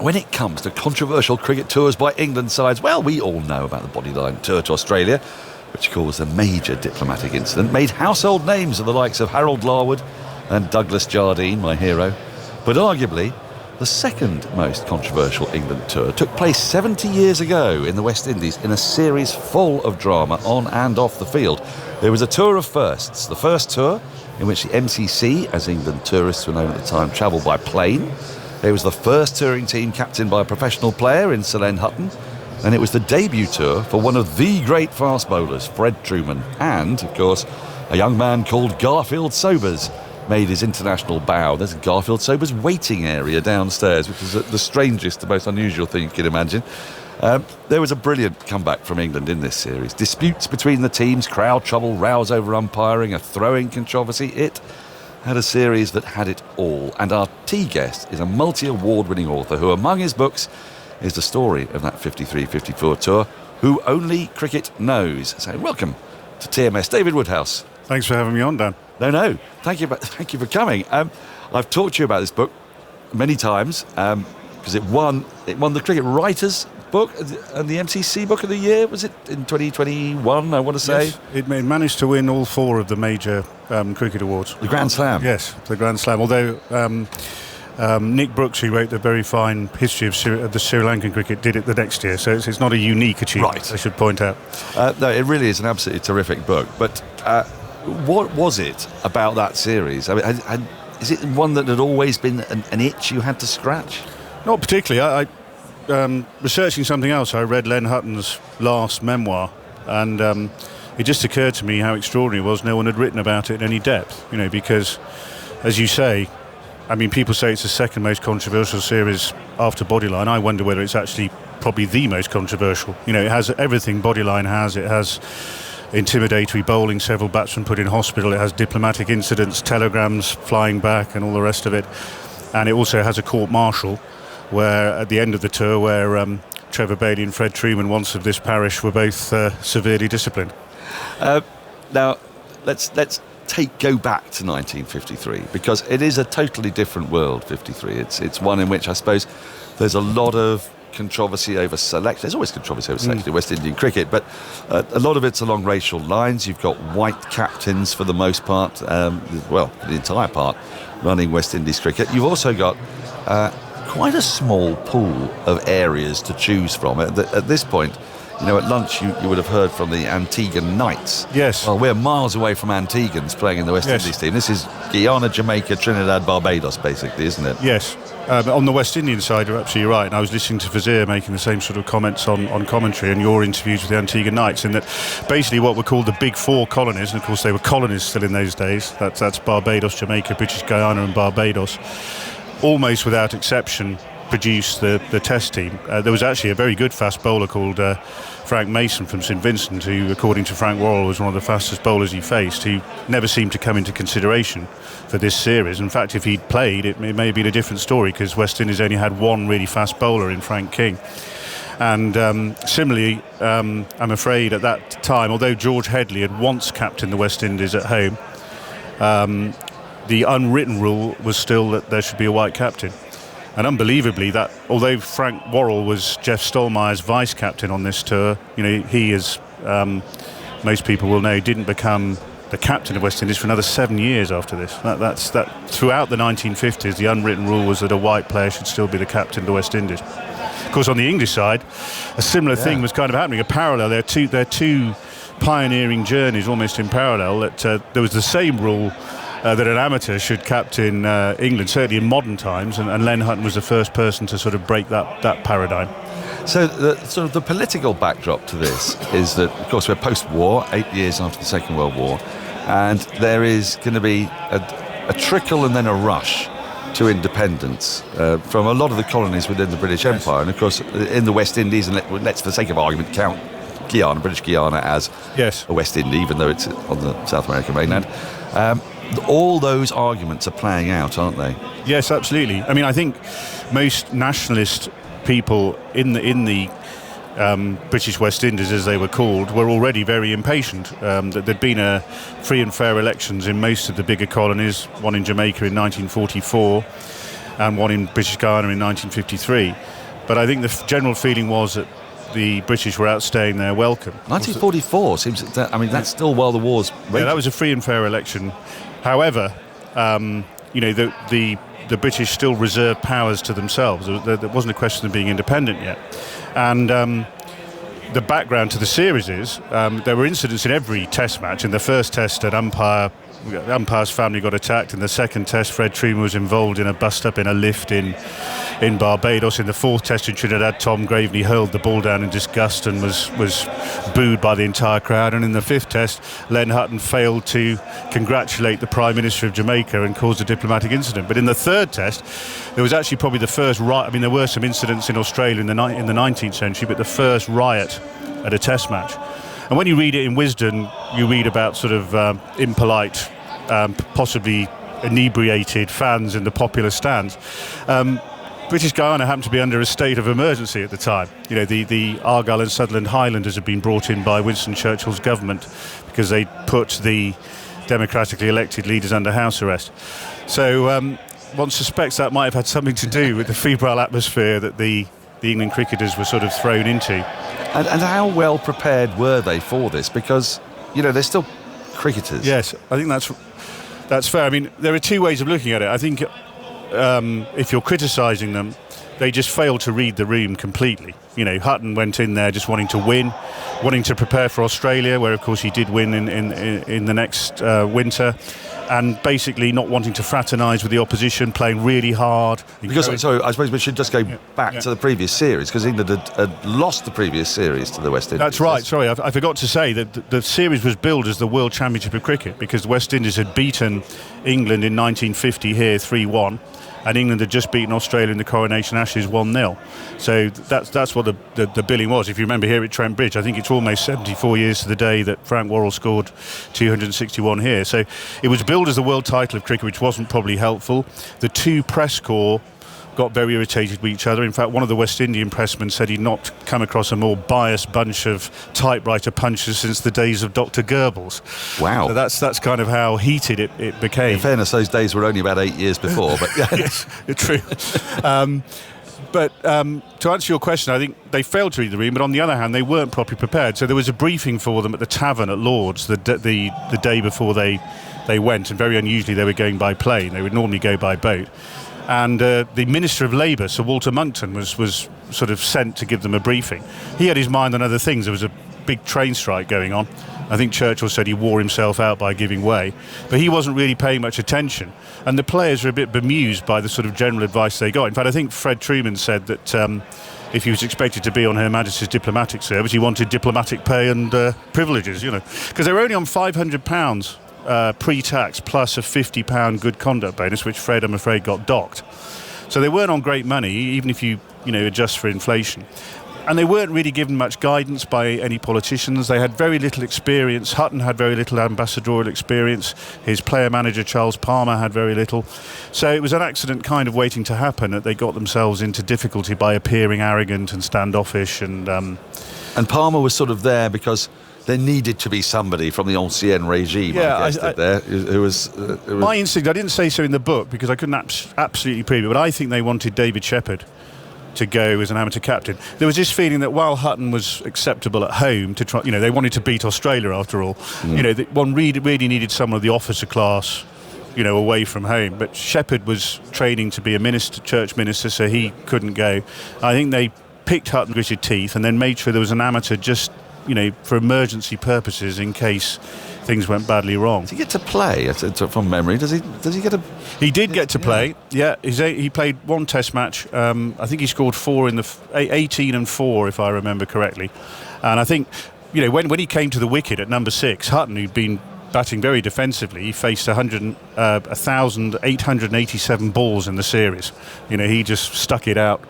when it comes to controversial cricket tours by England sides, well, we all know about the Bodyline tour to Australia, which caused a major diplomatic incident, made household names of the likes of Harold Larwood and Douglas Jardine, my hero. But arguably, the second most controversial England tour took place 70 years ago in the West Indies in a series full of drama on and off the field. There was a tour of firsts. The first tour, in which the MCC, as England tourists were known at the time, travelled by plane. There was the first touring team captained by a professional player in Sir Len Hutton. And it was the debut tour for one of the great fast bowlers, Fred Trueman. And, of course, a young man called Garfield Sobers made his international bow. There's Garfield Sobers' waiting area downstairs, which is the strangest, the most unusual thing you can imagine. There was a brilliant comeback from England in this series. Disputes between the teams, crowd trouble, rows over umpiring, a throwing controversy. It had a series that had it all. And our tea guest is a multi-award-winning author who, among his books, is the story of that 53-54 tour, Who Only Cricket Knows. So welcome to TMS, David Woodhouse. Thanks for having me on, Dan. No. Thank you for coming. I've talked to you about this book many times because it won the Cricket Writers book and the MCC Book of the Year. Was it in 2021? I want to say. Yes, it managed to win all four of the major cricket awards. The Grand Slam. Yes, the Grand Slam. Although Nick Brooks, who wrote the very fine history of the Sri Lankan cricket, did it the next year. So it's not a unique achievement. Right. I should point out. No, it really is an absolutely terrific book. But what was it about that series? I mean, is it one that had always been an itch you had to scratch? Not particularly. I researching something else, I read Len Hutton's last memoir, and it just occurred to me how extraordinary it was no one had written about it in any depth. Because, as you say, I mean, people say it's the second most controversial series after Bodyline. I wonder whether it's actually probably the most controversial. It has everything Bodyline has. It has intimidatory bowling, several batsmen put in hospital. It has diplomatic incidents, telegrams flying back and all the rest of it. And it also has a court-martial where, at the end of the tour, where Trevor Bailey and Fred Trueman, once of this parish, were both severely disciplined. Now, let's go back to 1953, because it is a totally different world, 53. It's one in which I suppose there's a lot of controversy over selection. There's always controversy over selection in West Indian cricket, but a lot of it's along racial lines. You've got white captains for the most part, for the entire part, running West Indies cricket. You've also got quite a small pool of areas to choose from. At this point, at lunch you would have heard from the Antiguan Knights. Yes. Well, we're miles away from Antiguans playing in the West Indies team. This is Guyana, Jamaica, Trinidad, Barbados, basically, isn't it? Yes. On the West Indian side, you're absolutely right. And I was listening to Vizier making the same sort of comments on commentary and your interviews with the Antiguan Knights, in that basically what were called the Big Four colonies, and of course they were colonies still in those days, that's Barbados, Jamaica, British Guyana and Barbados, almost without exception produced the test team. There was actually a very good fast bowler called Frank Mason from St Vincent, who, according to Frank Worrell, was one of the fastest bowlers he faced, who never seemed to come into consideration for this series. In fact, if he'd played, it may have been a different story, because West Indies only had one really fast bowler in Frank King. And similarly, I'm afraid at that time, although George Headley had once captained the West Indies at home, the unwritten rule was still that there should be a white captain. And unbelievably, that although Frank Worrell was Jeff Stolmeyer's vice captain on this tour, he, as most people will know, didn't become the captain of West Indies for another 7 years after this. That's throughout the 1950s, the unwritten rule was that a white player should still be the captain of the West Indies. Of course, on the English side, a similar thing was kind of happening. A parallel. They're two pioneering journeys, almost in parallel. That there was the same rule that an amateur should captain England, certainly in modern times, and Len Hutton was the first person to sort of break that paradigm. So the political backdrop to this is that, of course, we're post-war, 8 years after the Second World War, and there is going to be a trickle and then a rush to independence from a lot of the colonies within the British Empire. And, of course, in the West Indies, and let's, for the sake of argument, count Guyana, British Guyana, as a West Indie, even though it's on the South American mainland. All those arguments are playing out, aren't they? Yes, absolutely. I mean, I think most nationalist people in the British West Indies, as they were called, were already very impatient. There'd been free and fair elections in most of the bigger colonies, one in Jamaica in 1944. and one in British Guiana in 1953. But I think the general feeling was that the British were outstaying their welcome. 1944 seems that, I mean, that's still while the war's raging. Yeah, that was a free and fair election. However, the British still reserved powers to themselves. There wasn't a question of being independent yet. And the background to the series is there were incidents in every test match. In the first test, an umpire's family got attacked. In the second test, Fred Trueman was involved in a bust-up in a lift in Barbados. In the fourth test in Trinidad, Tom Graveney hurled the ball down in disgust and was booed by the entire crowd. And in the fifth test, Len Hutton failed to congratulate the Prime Minister of Jamaica and caused a diplomatic incident. But in the third test, there was actually probably the first riot. I mean, there were some incidents in Australia in the 19th century, but the first riot at a test match. And when you read it in Wisden, you read about sort of impolite, possibly inebriated fans in the popular stands. British Guiana happened to be under a state of emergency at the time. You know, the Argyll and Sutherland Highlanders had been brought in by Winston Churchill's government because they put the democratically elected leaders under house arrest. So one suspects that might have had something to do with the febrile atmosphere that the England cricketers were sort of thrown into. And how well prepared were they for this? Because, you know, they're still cricketers. Yes, I think that's fair. I mean, there are two ways of looking at it. I think if you're criticising them, they just failed to read the room completely. You know, Hutton went in there just wanting to win, wanting to prepare for Australia, where of course he did win in the next winter, and basically not wanting to fraternise with the opposition, playing really hard. Because, so I suppose we should just go back to the previous series, because England had lost the previous series to the West Indies. That's right. Sorry, I forgot to say that the series was billed as the World Championship of Cricket because the West Indies had beaten England in 1950 here 3-1. And England had just beaten Australia in the Coronation Ashes 1-0. So that's what the billing was. If you remember here at Trent Bridge, I think it's almost 74 years to the day that Frank Worrell scored 261 here. So it was billed as the world title of cricket, which wasn't probably helpful. The two press corps got very irritated with each other. In fact, one of the West Indian pressmen said he'd not come across a more biased bunch of typewriter punchers since the days of Dr. Goebbels. Wow. So that's kind of how heated it became. In fairness, those days were only about 8 years before. But yes, true. But to answer your question, I think they failed to read the room, but on the other hand, they weren't properly prepared. So there was a briefing for them at the tavern at Lord's the day before they went, and very unusually they were going by plane. They would normally go by boat. And the Minister of Labour, Sir Walter Monckton, was sort of sent to give them a briefing. He had his mind on other things. There was a big train strike going on. I think Churchill said he wore himself out by giving way. But he wasn't really paying much attention. And the players were a bit bemused by the sort of general advice they got. In fact, I think Fred Trueman said that if he was expected to be on Her Majesty's diplomatic service, he wanted diplomatic pay and privileges, you know. Because they were only on £500 pre-tax plus a £50 good conduct bonus, which Fred, I'm afraid, got docked. So they weren't on great money, even if you adjust for inflation. And they weren't really given much guidance by any politicians. They had very little experience. Hutton had very little ambassadorial experience. His player manager, Charles Palmer, had very little. So it was an accident kind of waiting to happen that they got themselves into difficulty by appearing arrogant and standoffish. And Palmer was sort of there because there needed to be somebody from the ancien regime, I guess, there, who was... My instinct, I didn't say so in the book because I couldn't absolutely prove it, but I think they wanted David Shepherd to go as an amateur captain. There was this feeling that while Hutton was acceptable at home to try, they wanted to beat Australia after all. One really needed someone of the officer class, away from home. But Shepherd was training to be a minister, church minister, so he couldn't go. I think they picked Hutton, gritted teeth, and then made sure there was an amateur just, for emergency purposes in case things went badly wrong. Does he get to play from memory? Does he get a... He did get to play. Yeah, he played one test match. I think he scored 4 in the 18 and 4, if I remember correctly. And I think, when he came to the wicket at number 6, Hutton, who'd been batting very defensively, he faced 1,887 balls in the series. He just stuck it out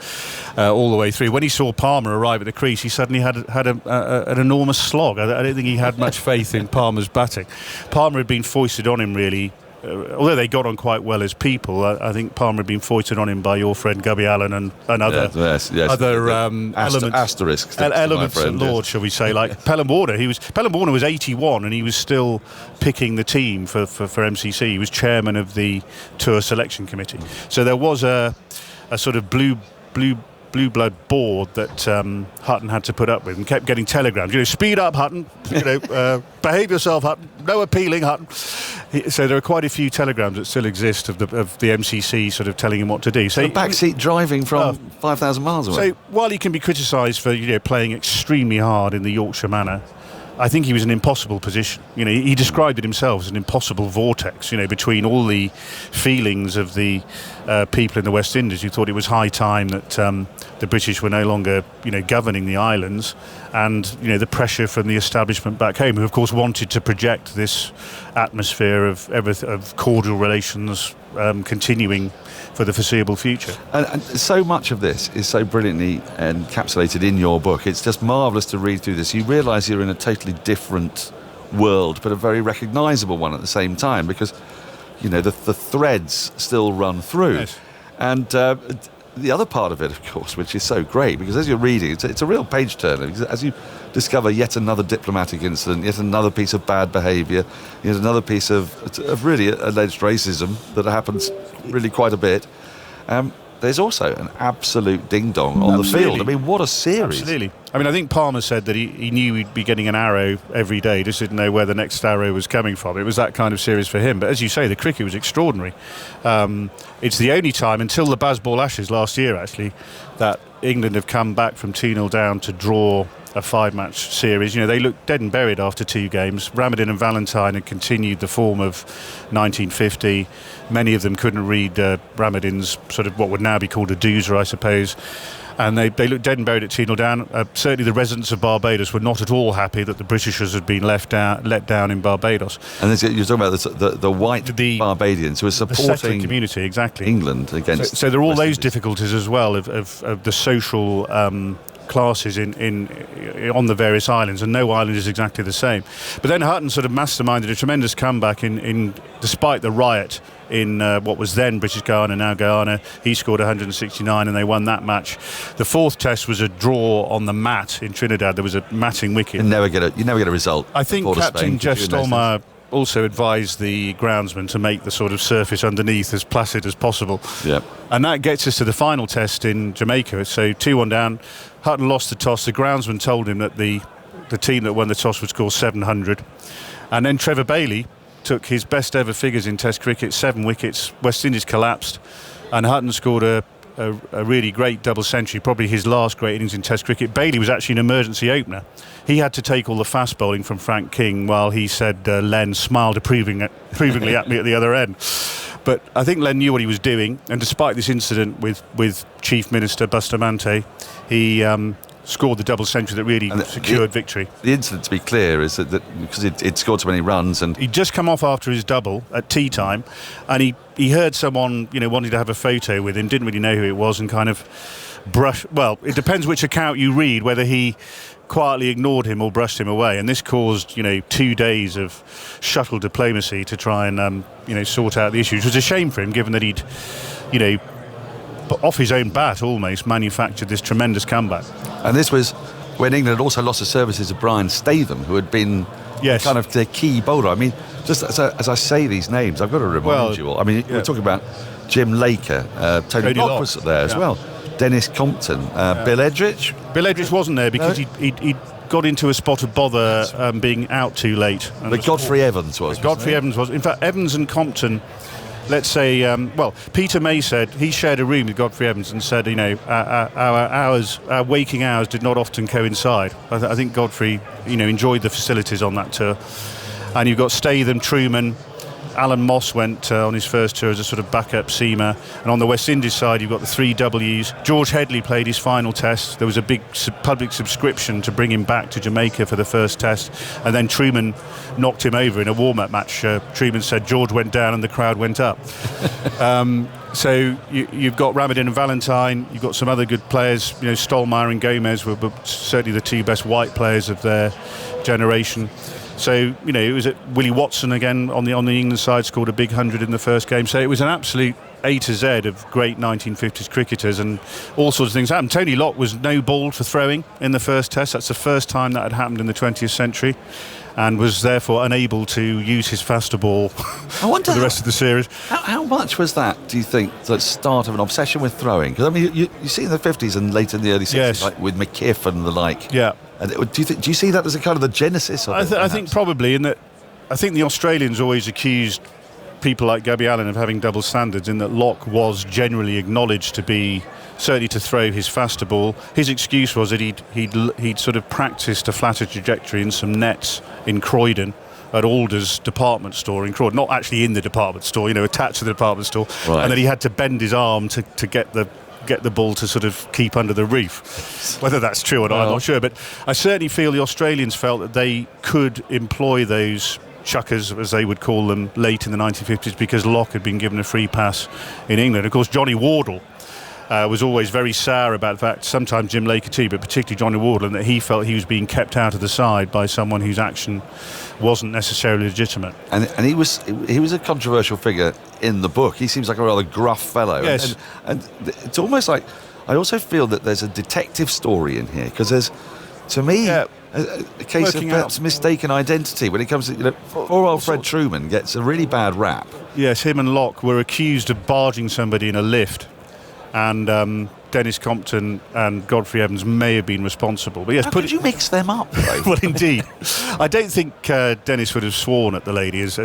all the way through. When he saw Palmer arrive at the crease, he suddenly had an enormous slog. I don't think he had much faith in Palmer's batting. Palmer had been foisted on him really although they got on quite well as people, I think Palmer had been foisted on him by your friend Gubby Allen and other other asterisks elements at Lord, shall we say, like Pelham Warner. Pelham Warner was 81 and he was still picking the team for MCC. He was chairman of the Tour Selection Committee. So there was a sort of blue blood board that Hutton had to put up with, and kept getting telegrams. Speed up, Hutton. Behave yourself, Hutton. No appealing, Hutton. So there are quite a few telegrams that still exist of the MCC sort of telling him what to do. So backseat driving from 5,000 miles away. So while he can be criticised for playing extremely hard in the Yorkshire manner, I think he was in an impossible position. He described it himself as an impossible vortex, between all the feelings of the people in the West Indies who thought it was high time that the British were no longer, governing the islands, and, the pressure from the establishment back home, who, of course, wanted to project this atmosphere of cordial relations continuing for the foreseeable future. And so much of this is so brilliantly encapsulated in your book. It's just marvellous to read through this. You realise you're in a totally different world, but a very recognisable one at the same time, because, the threads still run through. Yes. And the other part of it, of course, which is so great, because as you're reading, it's a real page-turner, because as you discover yet another diplomatic incident, yet another piece of bad behaviour, yet another piece of really alleged racism that happens really quite a bit. There's also an absolute ding-dong on the field. I mean, what a series. Absolutely. I mean, I think Palmer said that he knew he'd be getting an arrow every day, just didn't know where the next arrow was coming from. It was that kind of series for him. But as you say, the cricket was extraordinary. It's the only time, until the Bazball Ashes last year, actually, that England have come back from 2-0 down to draw a 5-match series. They looked dead and buried after 2 games. Ramadan and Valentine had continued the form of 1950. Many of them couldn't read Ramadan's sort of what would now be called a doozer, I suppose. And they looked dead and buried at 2-0 down. Certainly the residents of Barbados were not at all happy that the Britishers had been let down in Barbados. And you're talking about the white Barbadians who are supporting the settler community, exactly. England against. So there are all West those Indies. difficulties as well of the social classes on the various islands, and no island is exactly the same. But then Hutton sort of masterminded a tremendous comeback in despite the riot in what was then British Guiana, now Guyana. He scored 169 and they won that match. The 4th test was a draw on the mat in Trinidad. There was a matting wicket. You never get a result. I think Captain Jeff Stolmar also advised the groundsman to make the sort of surface underneath as placid as possible. Yep. And that gets us to the final test in Jamaica. So 2-1 down. Hutton lost the toss. The groundsman told him that the team that won the toss would score 700. And then Trevor Bailey took his best ever figures in Test cricket, 7 wickets. West Indies collapsed, and Hutton scored a really great double century, probably his last great innings in Test cricket. Bailey was actually an emergency opener. He had to take all the fast bowling from Frank King, while he said Len smiled approvingly at me at the other end. But I think Len knew what he was doing, and despite this incident with Chief Minister Bustamante, he scored the double century that really secured victory. The incident, to be clear, is that because it scored so many runs, and he'd just come off after his double at tea time, and he heard someone wanting to have a photo with him, didn't really know who it was, and kind of brushed. Well, it depends which account you read, whether he quietly ignored him or brushed him away, and this caused 2 days of shuttle diplomacy to try and sort out the issue, which was a shame for him, given that he'd off his own bat almost manufactured this tremendous comeback. And this was when England had also lost the services of Brian Statham, who had been kind of their key bowler. I mean, just as I say these names, I've got to remind you all. I mean, we're talking about Jim Laker, Tony Locke was there as well, Dennis Compton, Bill Edrich. Bill Edrich wasn't there because he'd got into a spot of bother being out too late. But Godfrey Evans was. Evans was. In fact, Evans and Compton, let's say, Peter May said he shared a room with Godfrey Evans and said, our waking hours did not often coincide. I think Godfrey, enjoyed the facilities on that tour. And you've got Statham, Truman. Alan Moss went on his first tour as a sort of backup seamer, and on the West Indies side you've got the 3 Ws. George Headley played his final test. There was a big public subscription to bring him back to Jamaica for the first test, and then Truman knocked him over in a warm-up match. Truman said George went down and the crowd went up. So you've got Ramadan and Valentine, you've got some other good players. Stolmar and Gomez were certainly the 2 best white players of their generation. So, it was Willie Watson again on the England side, scored a big 100 in the first game. So it was an absolute A to Z of great 1950s cricketers, and all sorts of things happened. Tony Locke was no balled for throwing in the first test. That's the first time that had happened in the 20th century, and was therefore unable to use his faster ball for the rest of the series. How much was that, do you think, the start of an obsession with throwing? Because, I mean, you see in the 50s and later in the early 60s, Yes. like with McKiff and the like. Yeah. And do you see that as a kind of the genesis of it? I think probably, in that I think the Australians always accused people like Gabby Allen of having double standards, in that Locke was generally acknowledged to be, certainly to throw his faster ball. His excuse was that he'd sort of practiced a flatter trajectory in some nets in Croydon at Alder's department store in Croydon, not actually in the department store, attached to the department store, right. And that he had to bend his arm to get the ball to sort of keep under the roof. Whether that's true or not, I'm not sure, but I certainly feel the Australians felt that they could employ those chuckers, as they would call them, late in the 1950s, because Locke had been given a free pass in England. Of course, Johnny Wardle was always very sour about the fact, sometimes Jim Laker too, but particularly Johnny Wardle, and that he felt he was being kept out of the side by someone whose action wasn't necessarily legitimate. And he was a controversial figure in the book. He seems like a rather gruff fellow. Yes. And it's almost like, I also feel that there's a detective story in here, because there's, to me, a case of perhaps mistaken identity when it comes to, poor old Fred Truman gets a really bad rap. Yes, him and Locke were accused of barging somebody in a lift, and Dennis Compton and Godfrey Evans may have been responsible. But yes, How could you mix them up, though? Well, indeed. I don't think Dennis would have sworn at the lady, as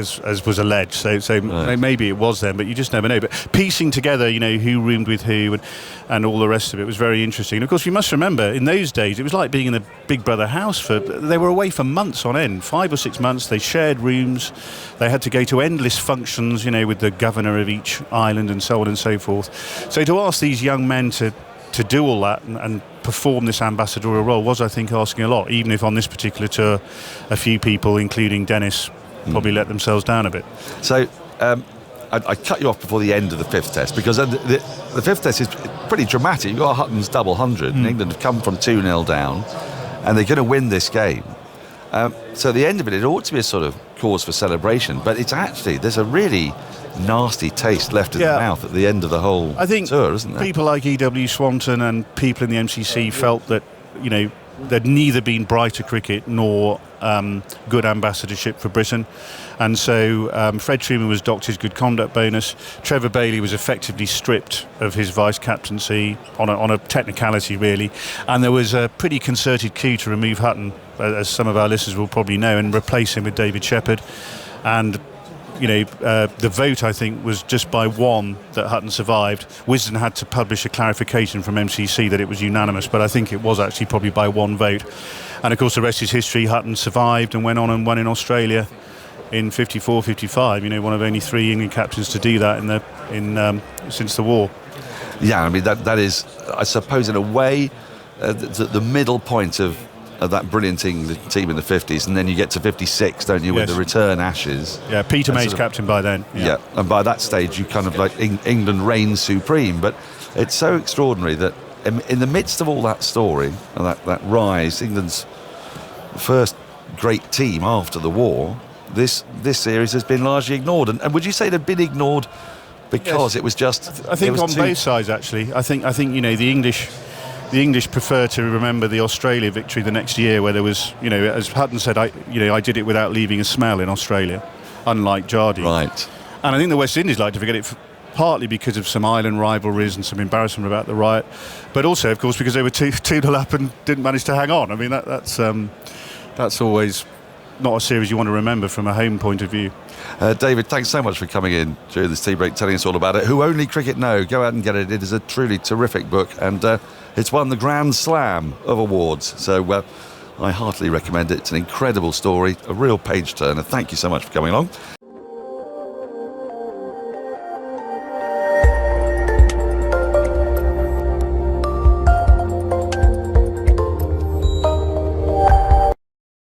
was alleged. So Right. maybe it was them, but you just never know. But piecing together, who roomed with who and all the rest of it was very interesting. And of course, we must remember, in those days, it was like being in a Big Brother house. They were away for months on end, 5 or 6 months. They shared rooms. They had to go to endless functions, with the governor of each island and so on and so forth. So to ask these young men to do all that and perform this ambassadorial role was, I think, asking a lot, even if on this particular tour a few people, including Dennis, probably let themselves down a bit. So I cut you off before the end of the fifth test, because the fifth test is pretty dramatic. You've got Hutton's double 100 and England have come from 2-0 down, and they're going to win this game. So at the end of it ought to be a sort of cause for celebration, but it's actually, there's a really nasty taste left in the mouth at the end of the whole tour, isn't there? People like E.W. Swanton and people in the MCC felt that, there'd neither been brighter cricket nor good ambassadorship for Britain. And so Fred Truman was docked his good conduct bonus. Trevor Bailey was effectively stripped of his vice-captaincy on a technicality, really. And there was a pretty concerted coup to remove Hutton, as some of our listeners will probably know, and replace him with David Shepherd. And the vote, I think, was just by one that Hutton survived. Wisden had to publish a clarification from MCC that it was unanimous, but I think it was actually probably by one vote. And of course, the rest is history. Hutton survived and went on and won in Australia in 54-55. One of only 3 England captains to do that since the war. Yeah, I mean that is, I suppose, in a way, the middle point of that brilliant England team in the 50s, and then you get to 56, don't you, with the return Ashes. Yeah, Peter May's captain by then. Yeah, and by that stage you kind of like England reigns supreme. But it's so extraordinary that in the midst of all that story and that rise, England's first great team after the war, this series has been largely ignored. And would you say they've been ignored because it was just... I think on both sides, actually. I think the English prefer to remember the Australia victory the next year, where there was, as Hutton said, I did it without leaving a smell in Australia, unlike Jardine. Right. And I think the West Indies like to forget it partly because of some island rivalries and some embarrassment about the riot, but also, of course, because they were 2-0 up and didn't manage to hang on. I mean, that's always not a series you want to remember from a home point of view. David, thanks so much for coming in during this tea break, telling us all about it. Who Only Cricket Know. Go out and get it. It is a truly terrific book, and it's won the Grand Slam of awards. So I heartily recommend it. It's an incredible story, a real page turner. Thank you so much for coming along.